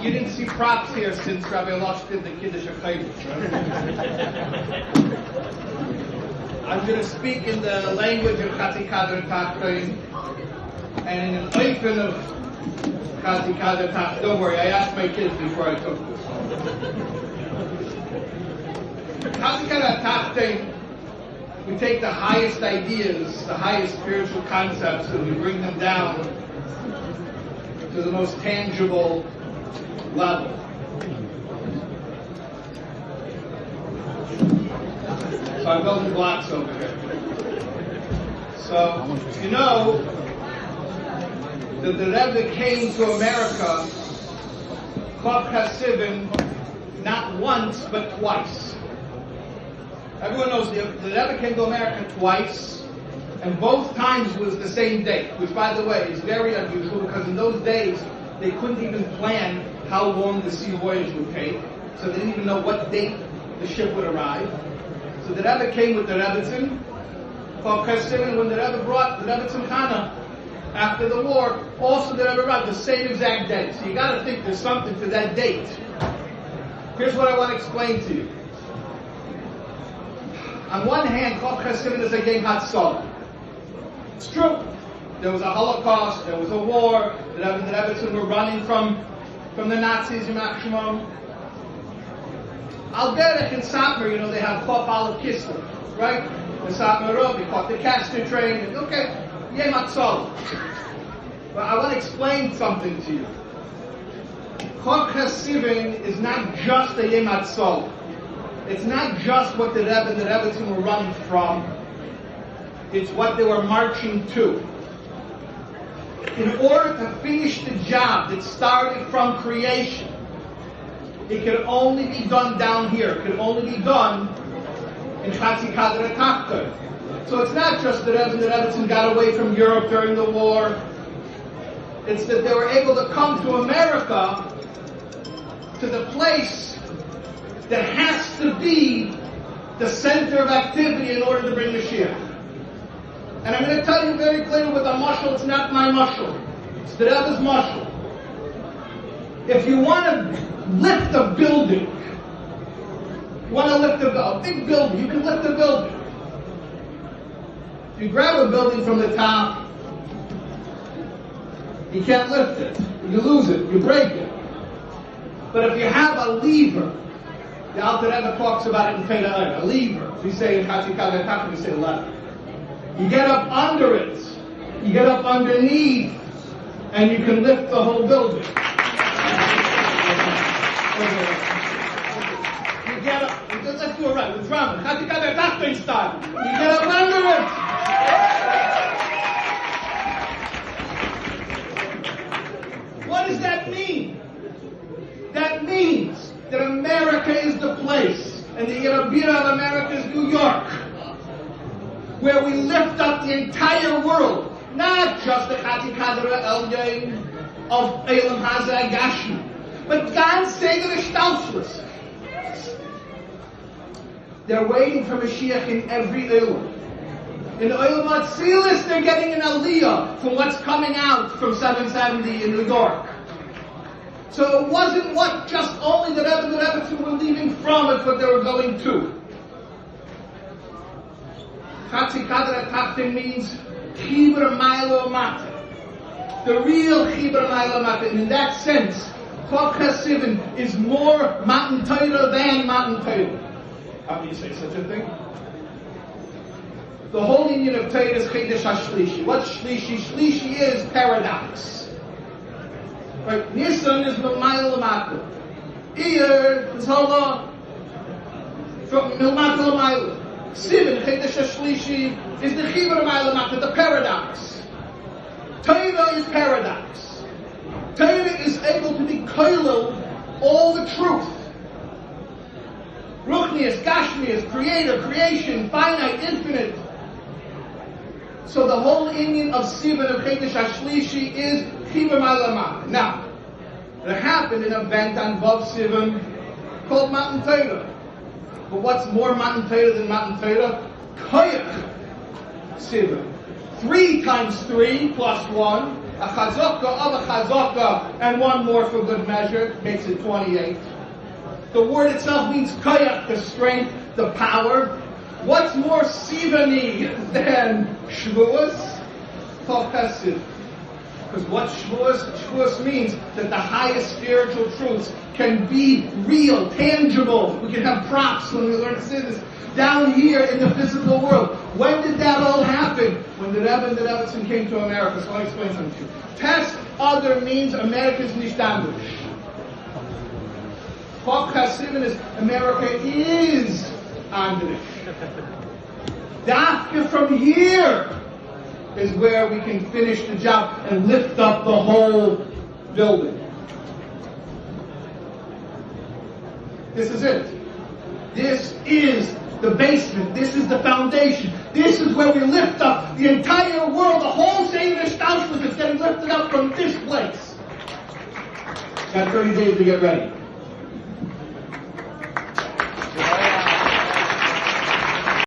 You didn't see props here since Rabbi Losh did the Kiddush HaChaydus, right? I'm going to speak in the language of Chatzi Kader Tachtoin and in an oifen of Chatzi Kader Tachtoin. Don't worry, I asked my kids before I took this. Chatzi Kader Tachtoin, we take the highest ideas, the highest spiritual concepts, and we bring them down to the most tangible level. So I'm building blocks over here. So, you know that the Rebbe came to America, Chof Sivan, not once but twice. Everyone knows the Rebbe came to America twice, and both times was the same date, which, by the way, is very unusual because in those days they couldn't even plan how long the sea voyage would take, so they didn't even know what date the ship would arrive. So the Rebbe came with the Rebbetzin, Chof Sivan, when the Rebbe brought the Rebbetzin Chana after the war, also the Rebbe arrived the same exact day. So you got to think there's something to that date. Here's what I want to explain to you. On one hand, Chof Sivan is a game Hatzalah. It's true. There was a Holocaust, there was a war, the Rebbetzin were running from the Nazis, Yimach Shemon. Al Derech in Satmar, you know, they have Chof Aleph Kislev, right? The Satmar Road, they caught the Castor train, and okay, Yem Hatzalah. But I want to explain something to you. Chof Sivan is not just a Yem Hatzalah. It's not just what the Rebbe and the Rebbetzin were running from. It's what they were marching to. In order to finish the job that started from creation, it could only be done down here. It could only be done in Chatzi Kader Tachtoin. So it's not just the Rebbe and the Rebbetzin got away from Europe during the war. It's that they were able to come to America, to the place that has to be the center of activity in order to bring Mashiach. And I'm going to tell you very clearly with a mashal, it's not my mashal. It's the Rebbe's mashal. If you want to lift a building, you want to lift a big building, you can lift a building. If you grab a building from the top, you can't lift it. You lose it, you break it. But if you have a lever, the Alter Rebbe talks about it in Teda, a lever. We say in Chatzi Kader Tachtoin, we say lever. You get up under it, you get up underneath, and you can lift the whole building. You get up, let's do it right, with Rambam, Chatzi Kader Tachtoin style. You get up under it. What does that mean? That means that America is the place, and the Yerabira of America is New York, where we lift up the entire world, not just the Chatzi Kader Elyon of Elam Hazeh Gashmi, but ganz Seder Shtalshus. They're waiting for Mashiach in every Elam. In the Elam Atzilis, they're getting an aliyah from what's coming out from 770 in New York. So it wasn't what just only the Rebbe and the Rebbetzin were leaving from it, but they were going to. Chatzi Kader Tachtoin means Chibur Mailo Mata. The real Chibur Mailo Mata. And in that sense, Chof Sivan is more Matan Torah than Matan Torah. How do you say such a thing? The whole union of Torah is Chedesh HaShlishi. What Shlishi? Shlishi is paradox. Right? Nisan is Mailo Mata. Iyar is Hala from Milmata Mailo. Sivan, Chedesh HaShlishi, is the Chibur Ma'ilamata, the paradox. Torah is paradox. Torah is able to be koilel all the truth. Ruchnius, Gashmius, creator, creation, finite, infinite. So the whole union of Sivan, of Chedesh HaShlishi, is Chibur Ma'ilamata. Now, there happened an event on Vav Sivan called Matan Torah. But what's more Matan Torah than Matan Torah? Koyach Sivan. 3 times 3 plus 1 a chazaka of a chazaka, and one more for good measure, makes it 28. The word itself means koyach, the strength, the power. What's more Sivani than Shavuos? Tov Chesed. Because what Shavuos means, that the highest spiritual truths can be real, tangible. We can have props when we learn to say this. Down here in the physical world. When did that all happen? When the Rebbe and the Rebbetzin came to America. So I'll explain something to you. Test other means America's nicht anders. Chok Hasidim is America is anders. Dafka from here is where we can finish the job and lift up the whole building. This is it. This is the basement. This is the foundation. This is where we lift up the entire world. The whole Seder Stauschwitz is getting lifted up from this place. Got 30 days to get ready.